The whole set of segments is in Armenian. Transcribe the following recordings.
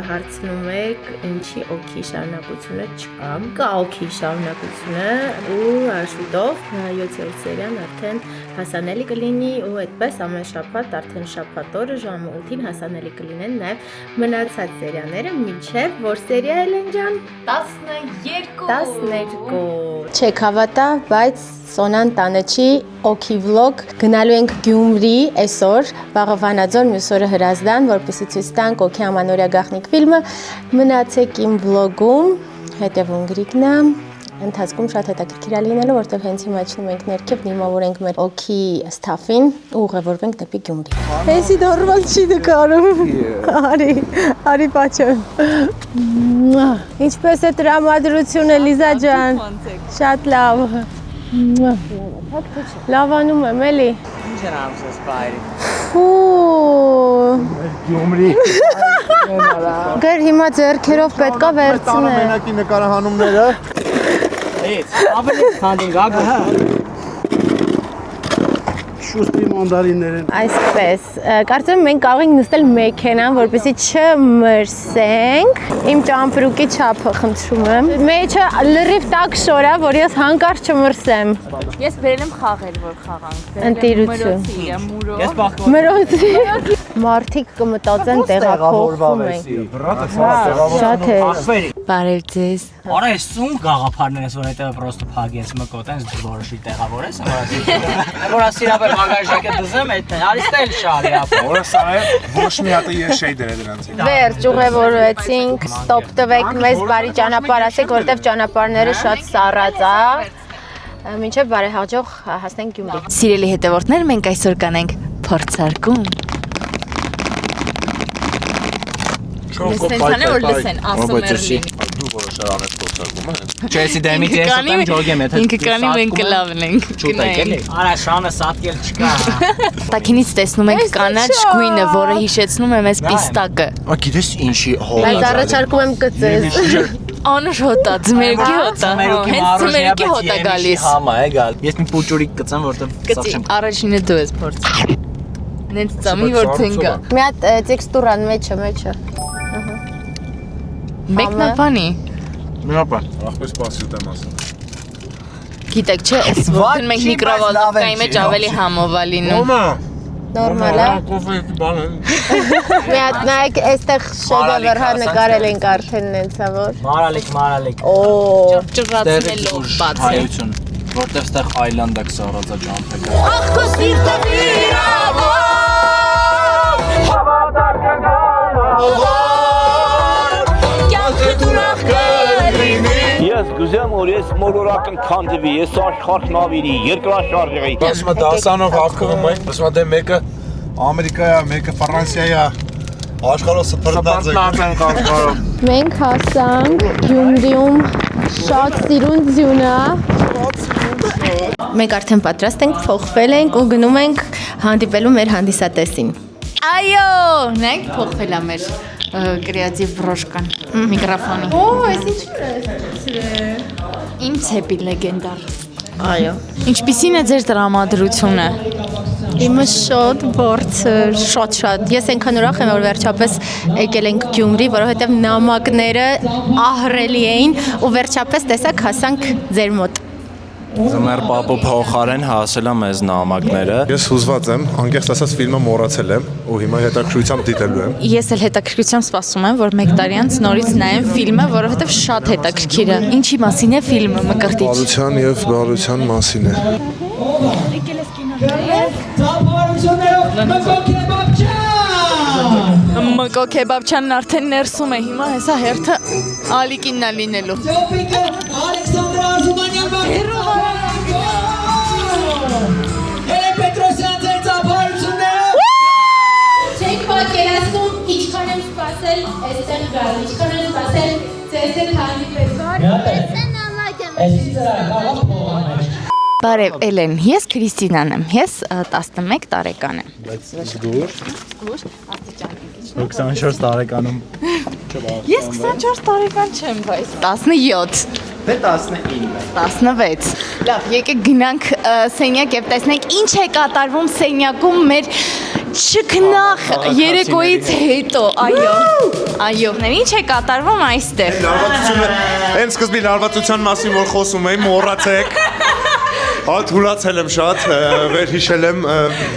հարցնում եք, ինչի օքի շարունակությունը չկա։ Կա օքի շարունակությունը ու շուտով 7-րդ սերիան արդեն հասանելի կլինի ու այդպես ամեն շաբաթ արդեն շաբաթ օրը ժամը 8-ին հասանելի կլինեն նաև մնացած սերիաները, մինչև որ սերիա Էլեն ջան 12 չեք հավատա, բայց Սոնան տանը չի, օքի վլոգ, գնալու ենք Գյումրի այսօր, վաղը Վանաձոր, մյուս օրը Հրազդան, որպեսզի ցույց տանք օքի ամանորյա գաղտնիք ֆիլմը, մնացեք իմ վլոգում, հետևում գրիկնա, ընթացքում շատ հետաքրքիր է լինելու, որտեղ հենց հիմա իջնում ենք ներքև, դիմավորենք մեր օքի սթաֆին ու ուղևորվենք դեպի Գյումրի։ Հեսի նորմալ չի նկարում։ Արի պաչո։ Ինչպես է տրամադրությունը Լիզա ջան։ Շատ լավ։ Լավանում եմ, էլի։ Ինչ են ամսես բայրի։ Գյումրի։ Գեր հիմա ձեռքերով պետքա վերցնել։ Մենակի նկարահանումները։ Էս, ավելի քանդին գագ։ Շուստի մանդարիններն։ Այսպես, կարծեմ մենք կարող ենք նստել մեքենան, որպեսզի չմրսենք։ Իմ ճամպրուկի չափը խնդրում եմ։ Մեջը լրիվ տակ շորա, որ ես հանկարծ չմրսեմ։ Ես բերել եմ խաղեր, որ խաղանք։ Ընտիրություն։ Ես բախվում Մրոցի։ Մարդիկ կմտածեն տեղափոխվում ենք։ Շատ է։ Բարև ձեզ։ Արա ես սուն գաղափարներ ես, որ հետևը պրոստը փագեց մկոտ, այնց որոշի տեղավորես, որ ասիրաբեր մագաժակը դզեմ այդն, արիստել շարի ապա։ Որը սա է, ոչ մի հատը ես շեյդեր է դրանցից։ Վերջ ուղևորվեցինք, ստոպ տվեք, մեզ բարի ճանապարհ ասեք, որտեվ ճանապարհները շատ սառած է։ Մինչև բարեհաջող հասնենք Գյումրի։ Սիրելի հետևորդներ, մենք այսօր կանենք փորձարկում։ Լսեն որ լսեն, ասում Էրլին։ Դու որոշար անես փորձարկում ես։ Չեսի դեմից ես ուտեմ ջոգեմ եթե։ Ինքը կանի մենք կլավն ենք։ Չուտեք էլի։ Արա շանը սատկել չկա։ Տակինից տեսնում ենք կանաչ գույնը, որը հիշեցնում է մեզ պիստակը։ Ա գիտես ինչի Բայց առաջարկում եմ կծես։ Անուշ հոտա, ձմերուկի հոտա։ Հենց ձմերուկի հոտա գալիս։ Համա է գալ։ Ես մի պուճուրիկ կծեմ, որտեղ Կծի, առաջինը դու ես փորձ։ Նենց ծամի որ ցենկա։ Մի հատ տեքստուրան մեջը։ Մեկնաբանի։ Մենապա, ախպես սպասի ուտեմ ասում։ Գիտեք չէ, այս որդին մենք միկրովոլովկայի մեջ ավելի համով է լինում։ Նորմալ է։ Կոֆե բան է։ Մի հատ նայեք, այստեղ շեդևր հա նկարել ենք արդեն նենցա որ։ Մարալիկ։ Օ, Ճռռացնելով բաց է։ Հայություն, որտեղ ստեղ այլանդակ սառած է ջամփեկը։ ախ քո սիրտը վիրավոր, հավատակ կգա։ Ես գուզեմ որ ես մոլորակն քանդվի, ես աշխարհն ավիրի, երկրաշարժի։ Ասում եմ դասանով հավաքվում ենք, ասում եմ դե մեկը Ամերիկա է, մեկը Ֆրանսիա է, աշխարհը սփռնած է։ Մենք հասանք Գյումրիում շատ սիրուն ձյուն է։ Մենք արդեն պատրաստ ենք, փոխվել ենք ու գնում ենք հանդիպելու մեր հանդիսատեսին։ Այո, նայեք փոխվել է մեր կրեատիվ բրոշկան միկրոֆոնի։ Օ, այս ինչու է։ Իմ ցեպի լեգենդար։ Այո։ Ինչպիսին է ձեր տրամադրությունը։ Իմը շատ բարձր, շատ։ Ես այնքան ուրախ եմ, որ վերջապես եկել ենք Գյումրի, որովհետև նամակները ահռելի էին ու վերջապես տեսակ հասանք ձեր մոտ։ Ձմեր պապու փոխարեն հասել է մեզ նամակները։ Ես հուզված եմ, անկեղծ ասած ֆիլմը մոռացել եմ ու հիմա հետաքրքրությամբ դիտելու եմ։ Ես էլ հետաքրքրությամբ սպասում եմ, որ մեկ տարի անց նորից նայեմ ֆիլմը, որովհետև շատ հետաքրքիր է։ Ինչի մասին է ֆիլմը, Մկրտիչ։ Բարության եւ բարության մասին է։ Եկել ես կինոհրապարակ։ Մկո քեբաբչյանն արդեն ներսում է, հիմա հեսա հերթը ալիկինն է լինելու։ Չեք պատկերացնում ինչքան եմ սպասել այստեղ գալ, ինչքան եմ սպասել ձեզ հետ հանդիպել։ Բարև Էլեն, ես Քրիստինան եմ, ես 11 տարեկան եմ։ Բայց զգուր։ 24 տարեկանում։ Ես 24 տարեկան չեմ, բայց 17։ Դե 19։ 16։ Լավ, եկեք գնանք սենյակ եւ տեսնենք ինչ է կատարվում սենյակում մեր Չքնախ երեկոյից հետո, այո, ինչ է կատարվում այստեղ։ Այն սկզբին լարվածության մասին որ խոսում էի, մոռացեք։ Թուլացել եմ շատ, վերհիշել եմ,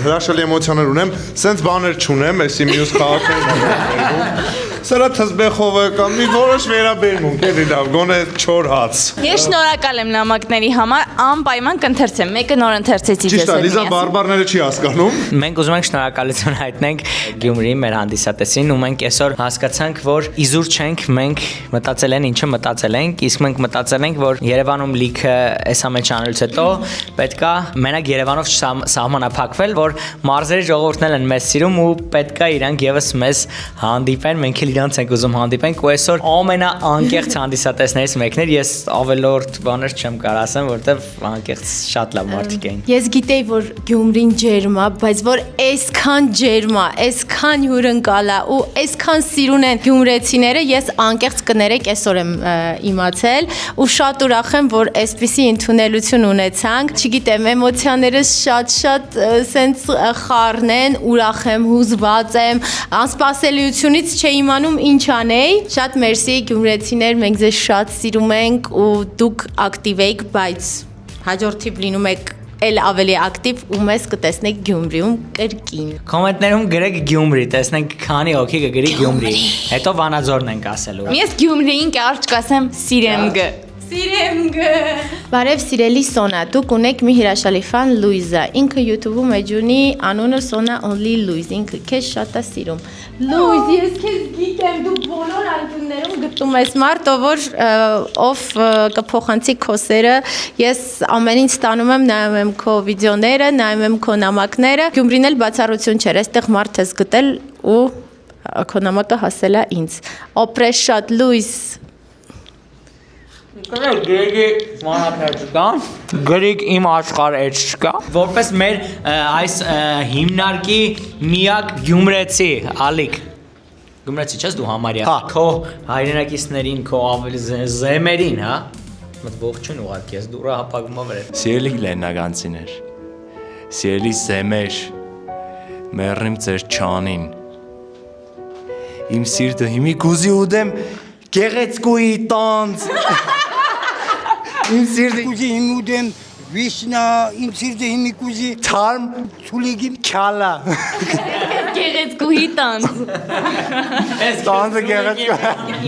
հրաշալի էմոցիաներ ունեմ, սենց բաներ չունեմ, էսի մյուս քաղաքներում։ Սրա թզբեխովը կամ մի որոշ վերաբերմունք էլի լավ, գոնե չոր հաց։ Ես շնորհակալ եմ նամակների համար, անպայման կընթերցեմ։ Մեկը նոր ընթերցեցի ձեզ։ Ճիշտ է, Լիզա բարբարները չի հասկանում։ Մենք ուզում ենք շնորհակալություն հայտնենք Գյումրիի մեր հանդիսատեսին ու մենք այսօր հասկացանք, որ իզուր չենք, մենք մտածել են ինչը մտածել ենք, իսկ մենք մտածել ենք, որ Երևանում լիքը այս ամեն չանելուց հետո պետքա մենակ Երևանով սահմանափակվել, որ մարզերի ժողովուրդներն են մեզ սիրում ու պետքա իրանք եւս մեզ հանդիպեն, մենք էլ իրանց ենք ուզում հանդիպենք ու այսօր ամենաանկեղծ հանդիսատեսներից մեկն էր, ես ավելորդ բաներ չեմ կարող ասեմ, որովհետեւ անկեղծ շատ լավ մարդիկ էին։ Ես գիտեի, որ Գյումրին ջերմ է, բայց որ այսքան ջերմ է, այսքան հյուրընկալ է ու այսքան սիրուն են գյումրեցիները, ես անկեղծ կներեք այսօր եմ իմացել ու շատ ուրախ եմ, որ այսպիսի ընդունելություն ունեցանք։ Չգիտեմ, էմոցիաներս շատ սենց խառն են, ուրախ եմ, հուզված եմ, անսպասելիությունից չէի իմանում ինչ անեի։ Շատ մերսի գյումրեցիներ, մենք ձեզ շատ սիրում ենք ու դուք ակտիվ եք, բայց հաջորդիվ լինում եք էլ ավելի ակտիվ ու մեզ կտեսնեք Գյումրիում կրկին։ Կոմենտներում գրեք Գյումրի, տեսնենք քանի հոգի կգրի Գյումրի։ Հետո Վանաձորն ենք ասելու։ Ես Գյումրիին կարճ կասեմ Սիրեմգ։ Բարև սիրելի Սոնա, դուք ունեք մի հրաշալի ֆան Լուիզա, ինքը YouTube-ում էջ ունի անունը Սոնա Only Լուիզ, ինքը քեզ շատ է սիրում։ Լուիզ, ես քեզ գիտեմ, դու բոլոր անկյուններում գտնում ես մարդ, ով կփոխանցի քո սերը, ես ամեն ինչ ստանում եմ, նայում եմ քո վիդեոները, նայում եմ քո նամակները, Գյումրին էլ բացառություն չէր, այստեղ մարդ ես գտել ու քո նամակը հասել է ինձ։ Օպրես շատ Լուիզ։ Գրեգի մանակներ չկա, գրիգ իմ աշխարհ էջ չկա, որպես մեր այս հիմնարկի միակ գյումրեցի, Ալիկ, գյումրեցի չես դու համարյա, քո հայրենակիցներին, քո ավելի զեմերին, հա, մտ ողջուն ուղարկի, ես դուրա հապագումա վրել։ Սիրելի լենագանցիներ, սիրելի զեմեր, մեռնիմ ձեր չանին, իմ սիրտը հիմի կուզի ուդեմ գեղեցկուի տանց, իմ սիրտը Կուզի հիմուդեմ վիշնա, իմ սիրտը հիմի կուզի թարմ ցուլիգին քալա, Գեղեցկուհի տանց։ տանցը գեղեցկու։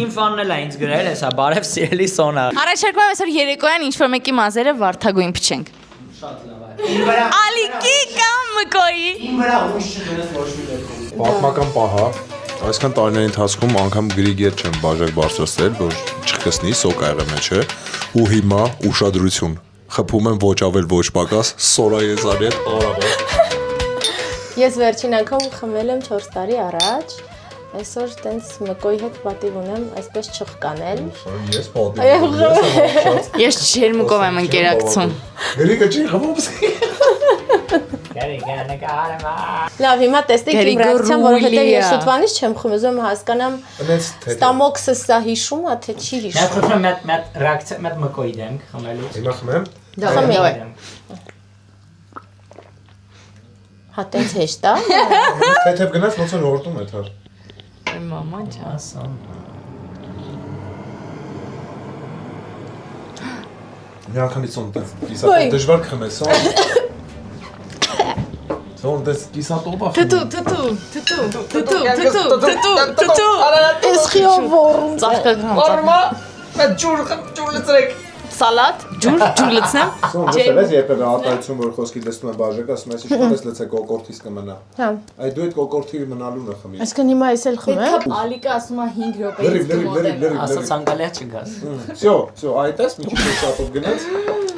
Իմ ֆանն էլ է ինձ գրել հեսա, բարև սիրելի Սոնա։ Առաջարկում եմ այսօր երեկոյան ինչ-որ մեկի մազերը վարդագույն փչենք։ Շատ լավ է։ Ալիկի կամ Մկոյի։ Պատմական պահա, այսքան տարիների ընթացքում անգամ գրիգեր չեմ բաժակ բարձրացրել, որ չխկսնի սոկ աղը մեջը ու հիմա ուշադրություն, խփում եմ ոչ ավել ոչ պակաս, Սորա Եզարի հետ արավ։ Ես վերջին անգամ խմել եմ 4 տարի առաջ, այսօր տենց Մկոյի հետ պատիվ ունեմ, այսպես չխկանել։ Ես պատիվ Ես ջերմուկով եմ ընկերակցում։ Գրիգը չի խմում։ Լավ, հիմա տեսնենք իմ ռեակցիան, որովհետև ես շուտվանից չեմ խմում, ուզում եմ հասկանամ ստամոքսը սա հիշում է, թե չի Մենք հիշում։ խփում մետ ռեակցիա, մետ մկոյ դենք խմելուց։ Հիմա խմեմ։ Խմի։ Հա տենց հեշտ է։ Թեթև գնաց ոնց որ հորտում է թար։ Մաման չասա։ Մի անգամից ոնց տես կիսատով դժվար խմես, հա։ Ոնց տես կիսատով է։ Թթու։ Էսխիո ոռում։ Ծաղկական։ Արմա, մետ ջուր լծրեք։ Սալատ, ջուր լցնեմ։ Ոնց ես երբևէ արտահայտություն որ խոսքի լսում եմ բաժակը, ասում ես ինչպես լցեք կոկորտից կմնա։ Հա։ Այդ դու այդ կոկորտի մնալուն է խմի։ Այսքան հիմա ես էլ խմեմ։ Ալիկը ասում է 5 րոպեից Լրիվ։ Ասա ցանկալիա չգաս։ Всё, այդպես մի քիչ շատով գնաց։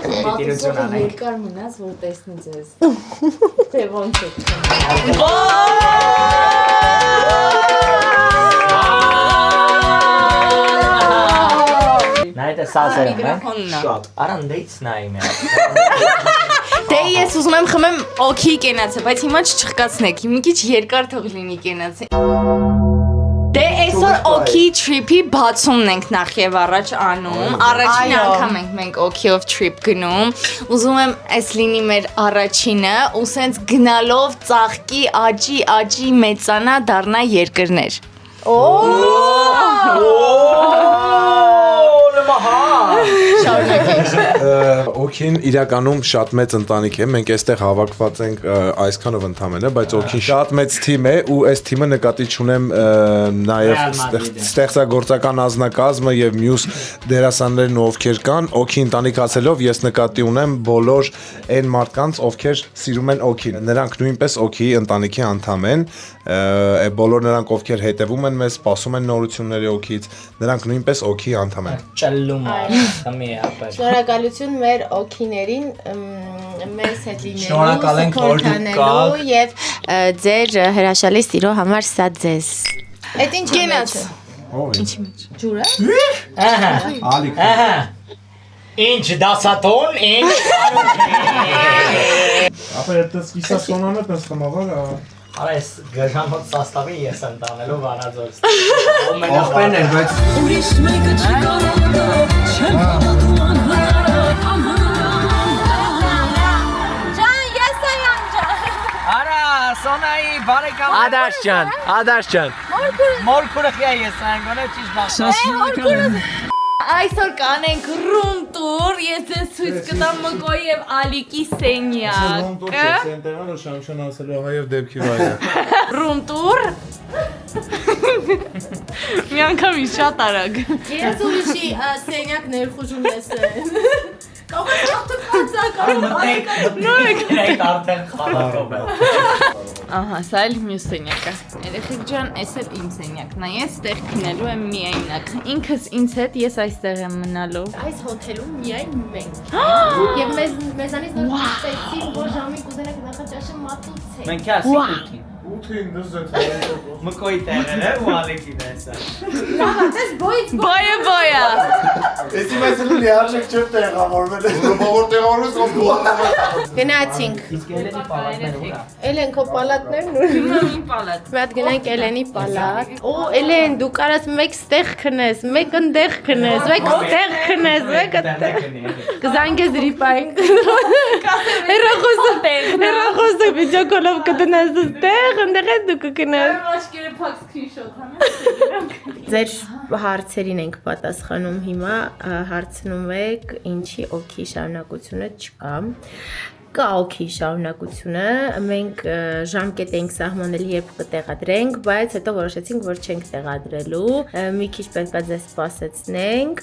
Դիտիրություն անենք։ երկար մնաց որ տեսնի ձեզ։ Թե ոնց է։ Նայ դե սազերը մենք Միկրոֆոնն է։ շատ։ Արան դեից նայում եմ։ Դե ես ուզում եմ խմեմ օքի կենացը, բայց հիմա չչխկացնեք։ Մի քիչ երկար թող լինի կենացը։ Դե այս Այսօր օքի trip-ի բացումն ենք նախ եւ առաջ անում։ Առաջին անգամ ենք մենք օքիով trip գնում։ Ուզում եմ այս լինի մեր առաջինը, ու սենց գնալով ծաղկի աճի մեծանա դառնա երկրներ։ Օքին իրականում շատ մեծ ընտանիք է, մենք այստեղ հավաքված ենք այսքանով ընդամենը, բայց օքին շատ մեծ թիմ է ու այս թիմը նկատի ունեմ նաև ստեղծագործական անձնակազմը եւ մյուս դերասաններն ու ովքեր կան, օքի ընտանիք ասելով ես նկատի ունեմ բոլոր այն մարդկանց, ովքեր սիրում են օքին։ Նրանք նույնպես օքի ընտանիքի անդամ են, բոլոր նրանք ովքեր հետևում են մեզ, սպասում են նորությունների օքից, նրանք նույնպես օքի անդամ են։ Ճլլում է, խմի է ապեր։ Շնորհակալություն մեր օքիներին, մեզ հետ Շնորհակալ ենք, որ դուք կաք։ Եվ ձեր հրաշալի սիրո համար սա ձեզ։ Այդ ինչ է մեջը։ Ինչի մեջ։ Ջուրը։ Ալիք։ Ինչ դասատոն, ինչ Ապա դա սկիսասոնանը տես խմավար Արա ես գժանոտ սաստավի ես եմ տանելու վանաձորս Ողբեն էր, բայց Ուրիշ մեկը չի կարող չեմ պատում անհնարը Ջան, ես եմ ջան Արա, Սոնայի բարեկամ Ադաշ ջան Մորքուրը խիա ես անգոնը ճիշտ Այսօր կանենք ռում տուր, ես ձեզ ցույց կտամ Մկոյի եւ Ալիկի սենյակը։ Սենտերնալը շամշան ասելու հայև դեպքի վայրը։ Ռում տուր։ Մի անգամ ի շատ արագ։ Ես ուրիշի սենյակ ներխուժում ես Կարող հաղթկացա, Մտեք արդեն խալակով է Ահա, սա էլ մյուս սենյակը։ Երեխեք ջան, էս էլ իմ սենյակն է, ես տեղ քնելու եմ միայնակ։ Ինքս ինձ հետ ես այստեղ եմ մնալու։ Այս հոթելում միայն մենք Եվ մեզանից նոր ստեցին, որ ժամին կուզենակ նախաճաշը մատուցենք Մենք ասի կուքին Ութին դզեց Մկոյի տեղերը ու Ալեքին է սա Լավատես բոյից Բայա Էսի մեզ լի արժեք չեմ տեղավորվել Որ տեղավորվես ով Գնացինք Իսկ Էլենի պալատները ուրա Էլեն քո պալատներն ու Իմ պալատ։ Մի հատ գնանք Էլենի պալատ Օ Էլեն դու կարաս մեկ ստեղ քնես, մեկ ընդեղ քնես, մեկ ստեղ քնես, մեկ ընդեղ Կզանգես ռիպային Հերախոսը վիդեոկոլով կդնես ստեղ, ընդեղ է դու կգնաս Աշկերը փակ սկրինշոթ անեմ։ Ձեր հարցերին ենք պատասխանում հիմա, հարցնում եք ինչի օքի շարունակությունը չկա Կա օքի շարունակությունը, մենք ժամկետ ենք սահմանել երբ կտեղադրենք, բայց հետո որոշեցինք, որ չենք տեղադրելու, մի քիչ պետք է ձեզ սպասեցնենք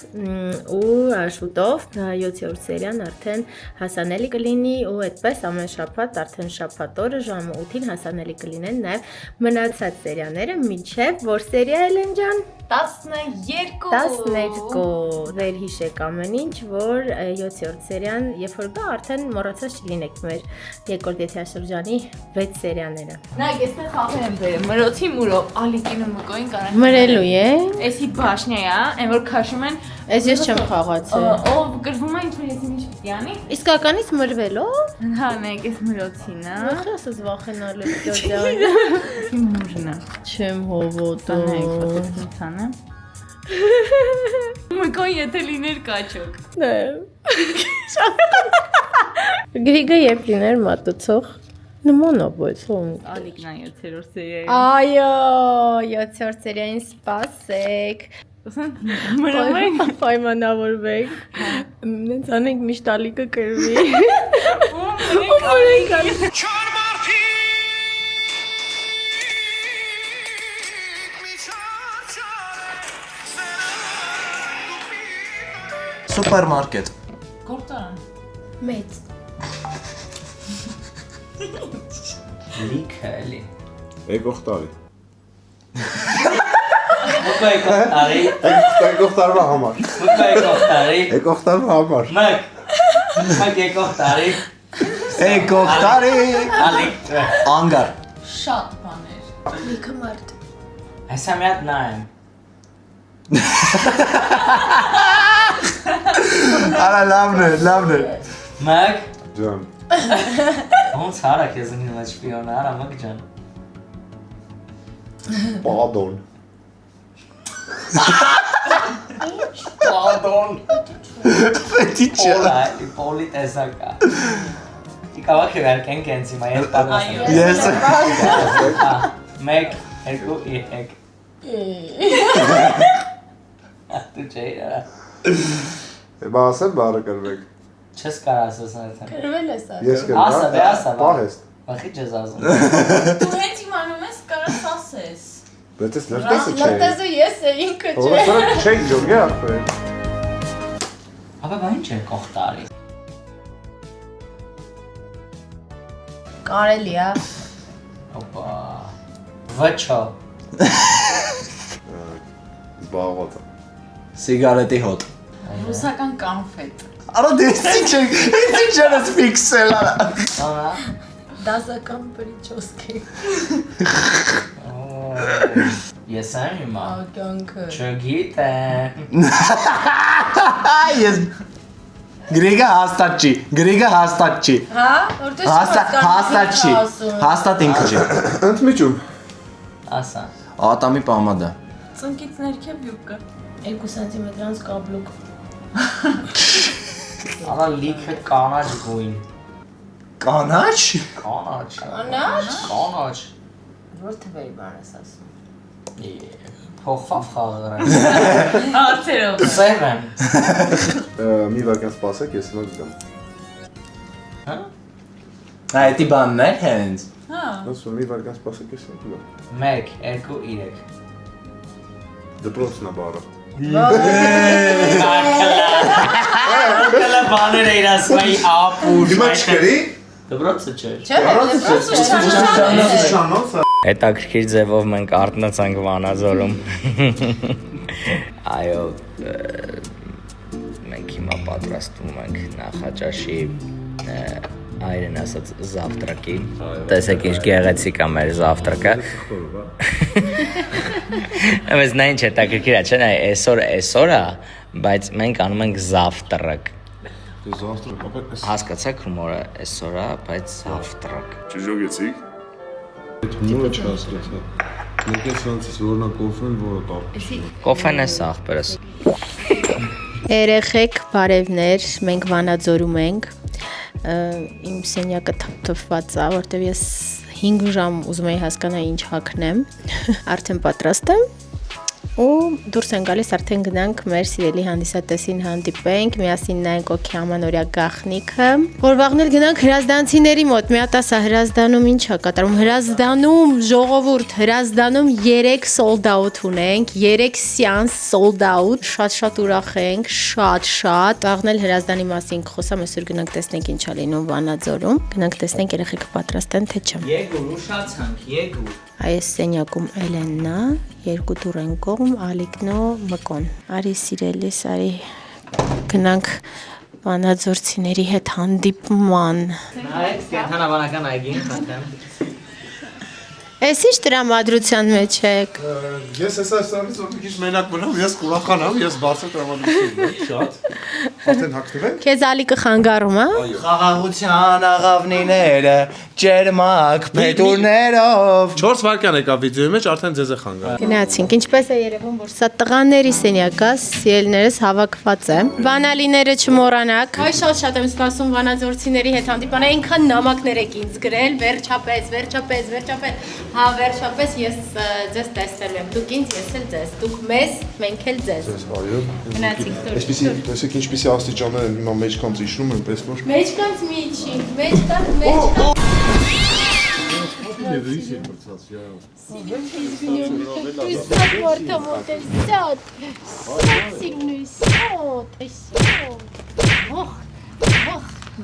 ու շուտով 7-րդ սերիան արդեն հասանելի կլինի ու այդպես ամեն շաբաթ արդեն շաբաթ օրը ժամը 8-ին հասանելի կլինեն նաև մնացած սերիաները, մինչև որ սերիա Էլեն ջան 12 վերհիշեք ամեն ինչ, որ 7-րդ սերիան, երբ որ գա, արդեն մոռացած չլինեք մեր երկրորդ եթերաշրջանի 6 սերիաները։ Նայեք, այստեղ խաղեր եմ բերել, մրոցի մուրով, Ալիկին ու Մկոյին կարան։ Մրելու է։ Էսի բաշնյա է, այն որ քաշում են, Ես չեմ խաղացել։ ով գրվում է ինչ-որ ես ինչ պիտի անի։ Իսկականից մրվելով։ Հա, նայեք, էս մրոցին է։ Ախ, ասես վախենալու ջոջան։ Իմ մուրն է։ Չեմ հովոտում։ Նայեք, ֆոտոթանը։ Մկոյին եթե լիներ կաչոք։ Դե։ Գրիգը երբ լիներ մատուցող նման աբույցում։ Ալիկն է 7-րդ սերիայի։ Այո, 7-րդ սերիային սպասեք։ Մրոմային Պայմանավորվեք։ Նենց անենք միշտ ալիկը կրվի։ Սուպերմարկետ Գործարան։ Մեծ։ Լիքը էլի Եկող տարի Մկոյի կողտարի Եկող տարվա համար Մկոյի կողտարի Եկող տարվա համար Մեկ եկող տարի Եկող տարի Ալիկ Անգար Շատ բաներ։ Լիքը մարդ։ Հեսա մի հատ նայեմ Արա լավն է Մեկ Ջան Ոնց հարա քեզ ընկնում է շպիոնը, արա մկ ջան Պադոն Պարդոն։ Ֆետիչը։ Պոլի տեսակա։ Իկավա քերքեն կենցի մայ էլ պատասխան։ Ես։ 1 2 3 Դու ջեյրա։ Բա ասել բարը կրվեք։ Չես կարող ասես այդտեղ։ Գրվել ես այդ։ Ես կրվա։ Ասա, դե ասա։ Պահես։ Բախի չես ասում։ Դու հենց իմանում ես, կարաս ասես։ Բայց ես լրտեսը չէի։ Լրտեսը ես է, ինքը չէ։ Ո՞ր չեք ջոգի ապրել։ Ապա բա ինչ է կողտարի։ Կարելի է։ Օպա։ Վաչո։ Զբաղված։ Սիգարետի հոտ։ Ռուսական կանֆետ։ Արա դες ինչ ես ֆիքսել արա։ Ահա։ Դասական պրիչոսկի։ Ես եմ հիմա։ Ականքը։ Չգիտեմ։ Ես Գրեգը հաստատ չի։ Հա, որտե՞ղ Հաստատ չի։ Հաստատ ինքը չի։ Ընդմիջում։ Ասա։ Ատամի պամադա։ Ծնկից ներքև յուբկա։ 2 սանտիմետրանց կաբլուկ։ Ահա լիքը կանաչ գույն։ Կանաչ։ Կանաչ։ Կանաչ։ Որ թվերի բան ես ասում։ Փոխվավ խաղը։ Հարցերով։ Սևեմ։ Մի վարքան սպասեք, ես հիմա գամ։ Հա։ Այդի բանն է հենց։ Հա։ Ասում մի վարքան սպասեք, ես հիմա գամ։ 1 2 3 Դպրոցն է բարը։ Ակլա բաներ էր ասում այ ապուր։ Հիմա չկրի։ Դպրոցը չէ։ Չէ, դպրոցը Հետաքրքիր ձևով մենք արտնացանք Վանաձորում։ Այո, մենք հիմա պատրաստում ենք նախաճաշի այրեն ասած զավտրակի։ Տեսեք ինչ գեղեցիկ է մեր զավտրակը։ Բայց նա ինչ հետաքրքիր է, չէ՞, այսօր է, բայց մենք անում ենք զավտրակ։ Հասկացաք հումորը, այսօր է, բայց զավտրակ։ Չժոգեցիք։ Այդ հումորը չհասկացա։ Մենք ես ոնցից որնա կոֆեն, որը տապ։ Կոֆեն է աղբերս։ Երեխեք, բարևներ, մենք Վանաձորում ենք։ Իմ սենյակը թափթփված է, որտեղ ես 5 ժամ ուզում եի հասկանալ ինչ հագնեմ։ Արդեն պատրաստ եմ։ Ու դուրս են գալիս, արդեն գնանք մեր սիրելի հանդիսատեսին հանդիպենք, միասին նայենք օքի ամանորյա գաղտնիքը, որ վաղն էլ գնանք հրազդանցիների մոտ, մի հատ ասա հրազդանում ինչ է կատարում, հրազդանում ժողովուրդ, հրազդանում 3 sold out ունենք, 3 սեանս sold out, շատ ուրախ ենք, շատ, վաղն էլ հրազդանի մասին խոսամ, այսօր գնանք տեսնենք ինչ է լինում Վանաձորում, գնանք տեսնենք երեխեքը պատրաստ են թե չէ։ Եգուր, ուշացանք, եգուր։ Այս սենյակում Էլեննա, 2 դուռ են կողմ, Ալիկնո, Մկոն։ Արի սիրելիս, արի գնանք վանաձորցիների հետ հանդիպման։ Նայեք, կենթանաբանական այգին խնդրեմ։ Էս ինչ տրամադրության մեջ եք։ Ես ես այսօրից որ մի քիչ մենակ մնամ, ես կուրախանամ, ես բարձր տրամադրություն եմ, շատ։ Արդեն հագնվենք։ Քեզ Ալիկը խանգարում, հա։ Խաղաղության աղավնիները, ջերմակ փետուրներով։ 4 վայրկյան եկա վիդեոյի մեջ, արդեն ձեզ է խանգարում։ Գնացինք, ինչպես է երևում, որ սա տղաների սենյակ է, սիրելիներս հավաքված է։ Վանալիները չմոռանաք։ Այ շատ եմ սպասում վանաձորցիների հետ հանդիպան, այնքան նամակներ եք ինձ գրել, վերջապես։ Հա, վերջապես ես ձեզ տեսել եմ, դուք ինձ, ես էլ ձեզ, դուք մեզ, մենք էլ ձեզ։ Այո։ Գնացինք դուրս։ Այսպեսի, տեսեք ինչպեսի աստիճաններ են հիմա մեջքանց իջնում են, պես որ։ Մեջքանց մի իջի, մեջքանց։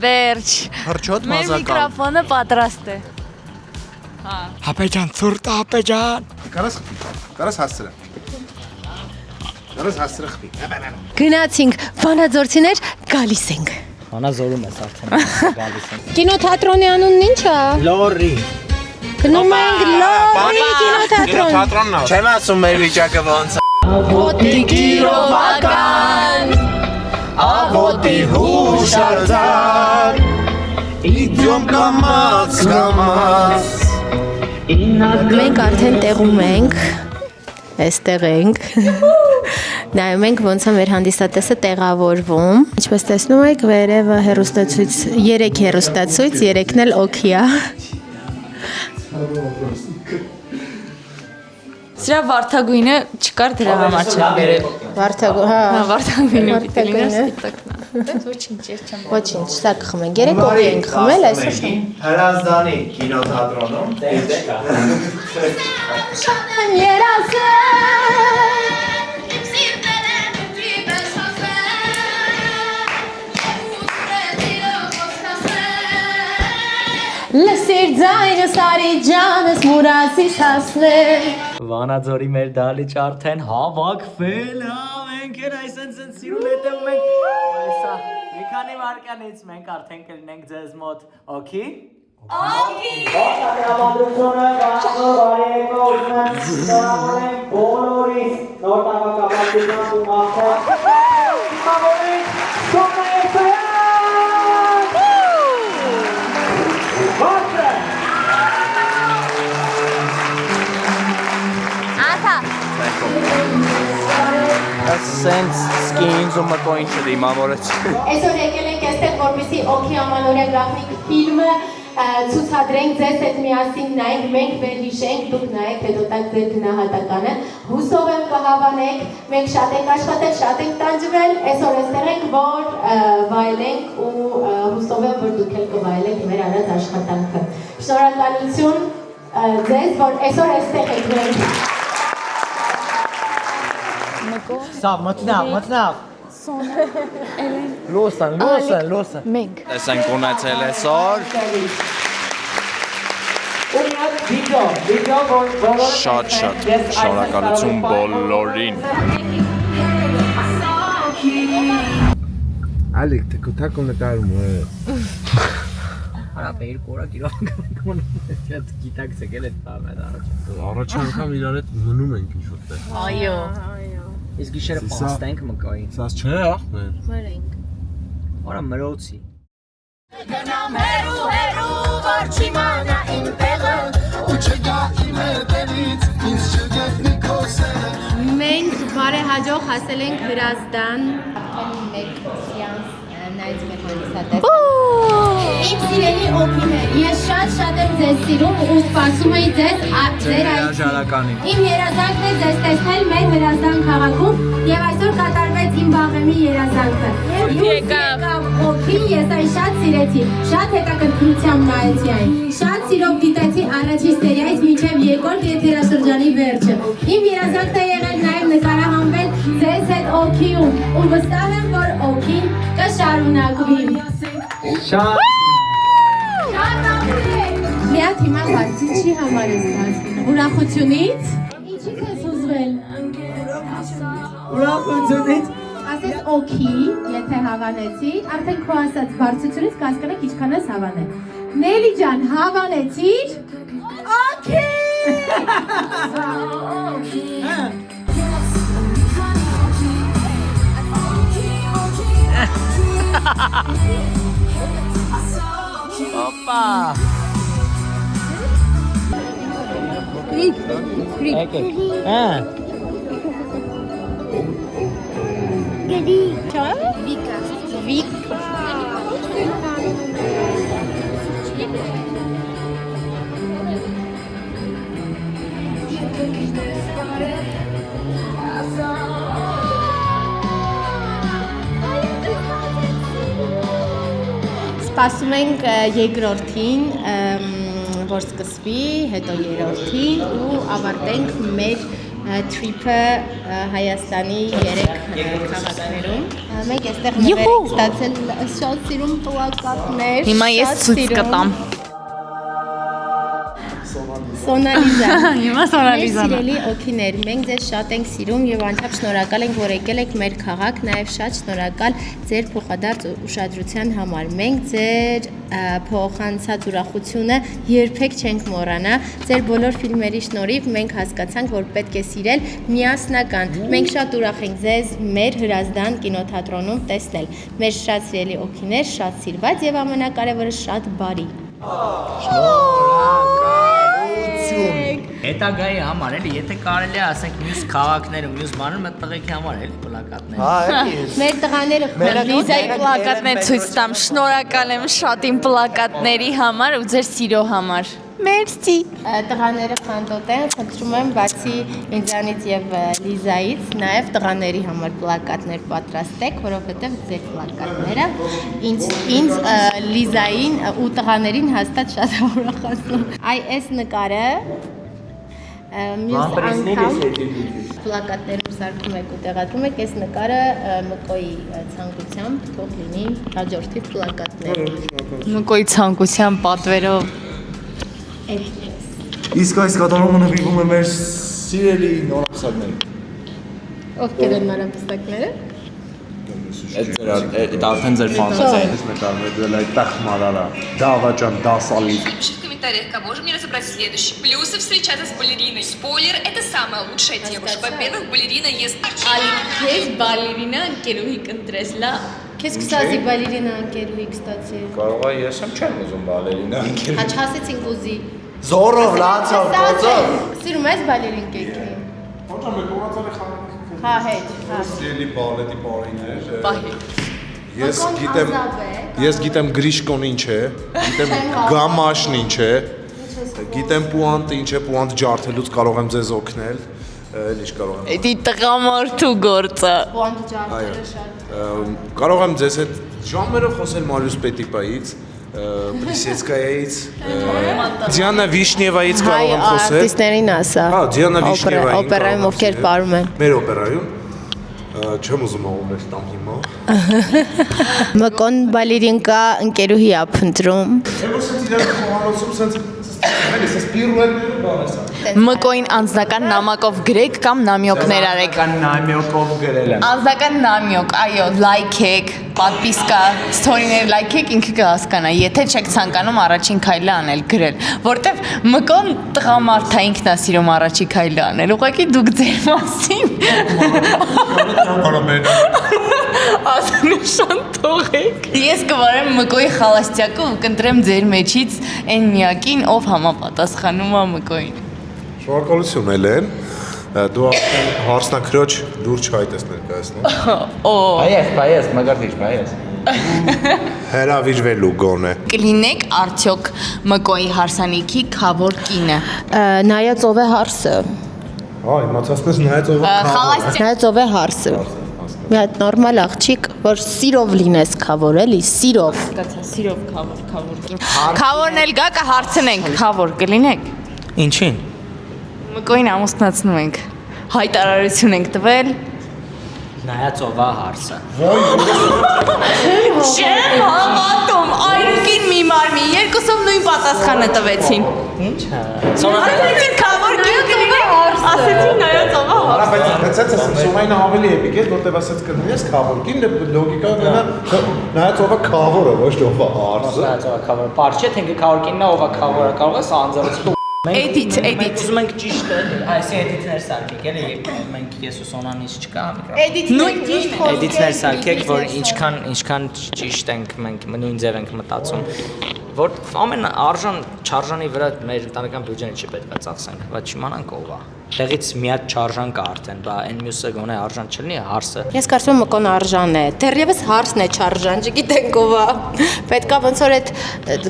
Վերջ։ Հրճոտ Մեր միկրոֆոնը պատրաստ է։ Հապեջան, ցուրտ հապեջան։ Կարաս հասցրը։ խփի։ Գնացինք, վանաձորցիներ գալիս ենք։ Վանաձորում ես արդեն գալիս ենք։ Կինոթատրոնի անունն ի՞նչ է։ Լորի։ Գնում ենք Լորի կինոթատրոն։ Թատրոնն է։ Չեմ ասում մեր վիճակը ոնց է։ Ոտիկի ռոմական, Աղոտի հուշարձան, իդյոմ կամաց։ մենք արդեն տեղում ենք, այստեղ ենք։ նայում ենք ոնց է մեր հանդիսատեսը տեղավորվում։ Ինչպես տեսնում եք, վերևը հեռուստացույց, 3 հեռուստացույց, 3-ն էլ օքի է։ Սրա վարդագույնը չկար դրա համար չէ վերել։ Վարդագույնը պիտի լիներ սպիտակն։ Ոչինչ, ես չեմ։ Ոչինչ, սա կխմենք։ 3 օքի ենք խմել, այսօր Հրազդանի կինոթատրոնում Լսիր ձայնս արի ջանս մուրացիս հասնել Վանաձորի մեր դալիճ արդեն հավաքվել է, մենք են այսենց սիրուն հետևում ենք, այսա, մի քանի վարկանից մենք արդեն կլինենք ձեզ մոտ, օքի? Օքի! Ողջաբադրությունը, բարի եկո, ուզում եմ շնորհավորենք բոլորիս նոր տաղակապատիքան ու մաղթել, հիմավորենք Սոնայեցայան! Վարդը! Սենց սկինց ու մտոին չդիմավորեց։ Այսօր եկել ենք այստեղ, որպեսզի օքի ամանորյա գաղտնիք ֆիլմը ցուցադրենք ձեզ հետ միասին նայենք, մենք վերհիշենք, դուք նայեք, հետո տակ ձեր գնահատականը։ Հուսով եմ կհավանեք, մենք շատ ենք աշխատել, շատ ենք տանջվել, այսօր այստեղ ենք, որ վայելենք ու հուսով եմ, որ դուք էլ կվայելեք մեր արած աշխատանքը։ Շնորհակալություն ձեզ, որ այսօր այստեղ եք մենք։ Սա, մտնավ։ Լոսան։ Մենք։ Տեսանք ունեցել այսօր։ Շատ շնորհակալություն բոլորին։ Ալիկ, թակում նկարում է։ Արա բեր կորակ իրավ գիտակ ցեկել է տանը առաջ։ Առաջ անգամ իրար հետ մնում ենք ինչ-որ տեղ։ Այո։ Իսկ գիշերը պաստենք մկայի։ Սա չէ, ախպեր։ Մրենք։ Որա մրոցի։ Գնամ հերու, որ չիմանա իմ տեղը ու չգա իմ հետևից, ինձ չգտնի քո սերը։ Մենք բարեհաջող հասել ենք Հրազդան, արդեն մեկ սեանս նայեց մեր հանդիսատեսը։ Իմ սիրելի օքիներ, ես շատ եմ ձեզ սիրում ու սպասում էի ձեզ ձեր Հրաժարականին։ Իմ երազանքն է ձեզ տեսնել մեր Հրազդան քաղաքում եւ այսօր կատարվեց իմ Բաղեմի երազանքը։ Եկավ օքին, ես այն շատ սիրեցի, շատ հետաքրքրությամբ նայեցի այն, շատ սիրով դիտեցի առաջին սերիայից մինչև երկրորդ եթերաշրջանի վերջը։ Իմ երազանքն է եղել նաեւ նկարահանվել ձեզ հետ օքիում ու վստահ եմ, որ օքին կշարունակվի։ Շատ Մի հատ հիմա հարց, ինչի համար ես հասնում։ Ուրախությունից։ Ինչի՞ց ես ուզվել։ ուրախությունից Ասես օքի, եթե հավանեցի, արդեն քո ասած բարձությունից կհասկանաք ինչքան ես հավանել։ Նելի ջան, հավանեցիր։ Օքի։ Опа! Եկեք։ Գերի։ Չա։ Վիկա։ Սպասում ենք երկրորդին, որ սկսվի, հետո երրորդին ու ավարտենք մեր trip-ը Հայաստանի 3 քաղաքներում։ Մենք այստեղ նվեր ենք ստացել շատ սիրուն պլակատներ։ Հիմա ես ցույց կտամ։ Սոնալիզան։ Հիմա Սոնալիզան։ Սիրելի օքիներ, մենք ձեզ շատ ենք սիրում եւ անչափ շնորհակալ ենք, որ եկել եք մեր քաղաք, նաեւ շատ շնորհակալ ձեր փոխադարձ ուշադրության համար։ Մենք ձեր փոխանցած ուրախությունը երբեք չենք մոռանա։ Ձեր բոլոր ֆիլմերի շնորհիվ մենք հասկացանք, որ պետք է սիրել միասնական։ Մենք շատ ուրախ ենք ձեզ մեր Հրազդան կինոթատրոնում տեսնել։ Մեր շատ սիրելի օքիներ, շատ սիրված եւ ամենակարևորը շատ բարի։ Շնորհակալություն։ Հետագայի համար էլի, եթե կարելի է ասենք մյուս քաղաքներում, մյուս բաներում այդ տղեկի համար էլի պլակատներ։ Մեր տղաները Լիզայի պլակատներ ցույց տամ։ Շնորհակալ եմ շատ իմ պլակատների համար ու ձեր սիրո համար։ Մերսի։ տղաները խանդոտ են, խնդրում եմ բացի ինձանից եւ Լիզայից, նաեւ տղաների համար պլակատներ պատրաստեք, որովհետեւ ձեր պլակատները ինձ Լիզային ու տղաներին հաստատ շատ ուրախացնում։ Այ այս նկարը մյուս անգամ պլակատներում սարքում եք ու տեղադրում եք, այս նկարը Մկոյի ցանկությամբ թող լինի հաջորդի պլակատներ։ Մկոյի ցանկության պատվերով Իսկ այս կատարումը նվիրվում է մեր սիրելի նորապսակներին։ Ովքեր են նորապսակները։ Այդ արդեն ձեր ֆանտազիա է։ Նկարվել այդ տախմարարա, Դավաճան, Դասալի։ Напиши в комментариях, кого же мне разобрать следующий. Плюсы встречаться с балериной. Спойлер, это самая лучшая девушка. Во-первых, балерина ест Քեզ բալերինա ընկերուհի կընտրես, լա։ Քեզ կսազի բալերինա ընկերուհի կստացի։ Կարող է ես եմ չեմ ուզում բալերինա ընկեր։ Հաչ հասեցինք ուզի։ Զորով լացավ փոցով։ Սիրում ես բալերին կեքի։ Ոնց է մեկորացալի խաղը։ Հա, հետ, հա։ Սիրելի բալետի բարիներ։ Պահի։ Ես գիտեմ Գրիշկոն ինչ է, գիտեմ Գամաշն ինչ է, գիտեմ Պուանտը ինչ է, Պուանտ ջարդելուց կարող եմ ձեզ օգնել, ինչ կարող եմ։ Էդի տղամարդու գործը։ Պոանտը ջարդերը շատ։ Կարող եմ ձեզ հետ ժամերով խոսել Մարիուս Պետիպայից, Պրիսեցկայից, Դիանա Վիշնևայից կարող եմ խոսել։ Արտիստներին ասա։ Հա, Դիանա Վիշնևային։ Օպերայում ովքեր ապարում են։ Մեր օպերայում չեմ ուզում աղոմեր տամ հիմա։ Մկոն բալերինկա ընկերուհի ա փնտրում։ Ես իրար խոհանոցում սենց Մելիս, պիրուետները բան է։ Մկոին անձնական նամակով գրեք կամ նամյոկներ արեք։ Կան նամյոկով գրել եմ։ Անձնական նամյոկ, այո, լայքեք, պատվիսկա, սթորիներ լայքեք, ինքը կհասկանա։ Եթե չեք ցանկանում առաջին քայլը անել, գրել, որտեվ Մկոն տղամարդ է, ինքն է սիրում առաջին քայլը անել։ Ուղղակի դուք ձեր մասին ազնշան թողեք։ Ես կվարեմ Մկոյի խալաստյակը ու կընտրեմ ձեր մեջից այն միակին, ով համապատասխանում է Մկոյին։ Շնորհակալություն Էլեն։ Դու արդեն հարսնակրոջ լուրջ հայտ ես ներկայացնում։ Օ, Բայես, մագարտիչ, բայես։ Հերավիրվելու գոնե։ կլինեք արդյոք Մկոյի հարսանիքի քավոր կինը։ Նայած ով է հարսը։ Հա, իմացածնես նայած ով Խալաստյակ Նայած ով է հարսը։ Մի հատ նորմալ աղջիկ, որ սիրով լինես քավոր, էլի, սիրով։ սիրով քավոր։ Քավորն էլ գա կհարցնենք, քավոր կլինեք։ Ինչին։ Մկոյին ամուսնացնում ենք։ Հայտարարություն ենք տվել։ Նայած ով է հարցը։ Չեմ հավատում, այրուկին մի մարմի, երկուսով նույն պատասխանը տվեցին։ Ինչ է։ Ասեցին քավոր կինը հարսը։ Ասեցին նայած ով է հարսը։ Բայց այս Սոմայնը ավելի էպիկ է, որտեղ ասած կնես քավորքին լոգիկա դենա նայած ով է քավորը, ոչ ով է հարսը։ Նայած ով է քավոր։ Պարզ չէ, թե ինքը քավորքինն է, ով է քավորը, կարող է սա անձեռից Էդիտ։ Ուզում ենք ճիշտ այս էդիտներ սարքեք, էլի մենք ես ու Սոնանից չկա Էդիտ նույն ճիշտ էդիտներ սարքեք, որ ինչքան ճիշտ ենք մենք նույն ձև ենք մտածում, որ ամեն արժան չարժանի վրա մեր ընտանեկան բյուջեն չի պետք է ծախսենք, բայց չիմանանք ով է։ Տեղից միակ չարժան կա արդեն, բա այն մյուսը գոնե արժան չլինի, հարսը։ Ես կարծում եմ Մկոն արժան է։ Դեռևս հարսն է չարժան, չգիտենք ով է։ Պետքա ոնց որ այդ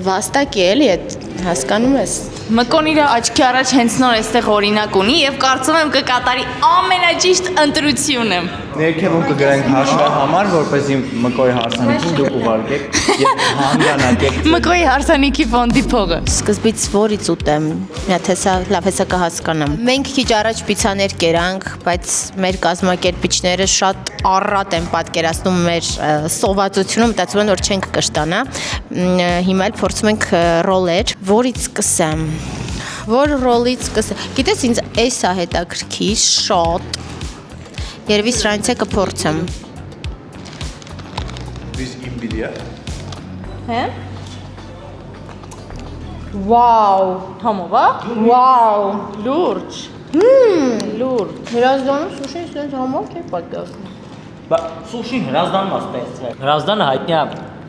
վաստակի էլի, այդ հասկանում ես։ Մկոն իր աչքի առաջ հենց նոր այստեղ օրինակ ունի եւ կարծում եմ կկատարի ամենաճիշտ ընտրությունը։ Ներքևում կգրենք հաշվի համար, որպեսզի Մկոյի հարսանիքին դուք ուղարկեք եւ հանգանակեք։ Մկոյի հարսանիքի ֆոնդի փողը։ Սկզբից որից ուտեմ։ Մի հատ հեսա լավ հեսա կհասկանամ։ Մենք քիչ առաջ պիցաներ կերանք, բայց մեր կազմակերպիչները շատ առատ են պատկերացնում մեր սովածությունը, մտածում են որ չենք կշտանա։ Հիմա էլ փորձում ենք ռոլեր, որից սկսեմ։ Որ ռոլից սկսեմ։ Գիտես ինձ էսա հետաքրքիր շատ։ Երևի սրանից է կփորձեմ։ Biz imbiliya. Հե։ Վաու, համովա։ Վաու, լուրջ։ Լուրջ։ Հրազդանը սուշին սենց համով չէ պատկասում։ Բա սուշին հրազդանն է ստեղծել։ Հրազդանը հայտնի է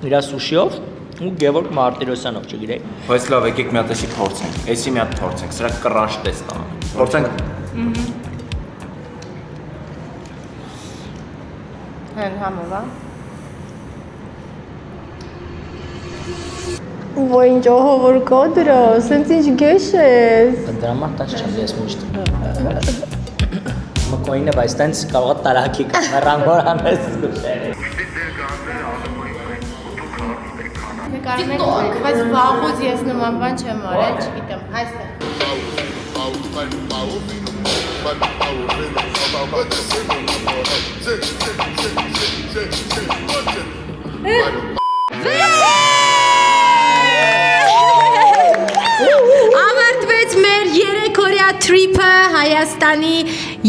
իր սուշիով, ու Գևորգ Մարտիրոսյանով, չգիտեք։ Բայց լավ, եկեք մի հատ էսի փորձենք։ Էսի մի հատ փորձենք, սրա կրաշ տեստ անենք։ Փորձենք։ Հեն համովա։ Ոյ ինչ ահավոր կադրը, սենց ինչ գեշ ես։ Դրա մարտած չեմ ես միշտ։ Մկոինը բայց տենց կարող տարակի կամերան որ անես զգուշերը։ Նկարում եք, բայց վաղուց ես նման բան չեմ արել, չգիտեմ, այստեղ։ Ավարտվեց մեր 3 օրյա թրիփը Հայաստանի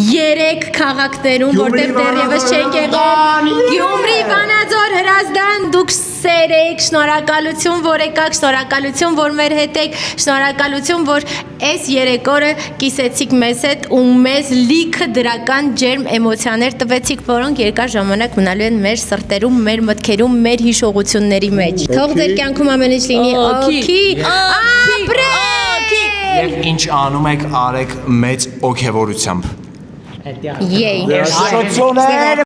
3 քաղաքներում, որտեղ դեռևս չենք եղել։ Գյումրի, Վանաձոր, Հրազդան, դուք սեր եք, շնորհակալություն, որ եկաք, շնորհակալություն, որ մեր հետ եք, շնորհակալություն, որ այս 3 օրը կիսեցիք մեզ հետ ու մեզ լիքը դրական ջերմ էմոցիաներ տվեցիք, որոնք երկար ժամանակ մնալու են մեր սրտերում, մեր մտքերում, մեր հիշողությունների մեջ։ Թող ձեր կյանքում ամեն ինչ լինի օքի, ապրեք։ Եվ ինչ անում եք, արեք մեծ օգևորությամբ։ Եյ։ Շոցոներ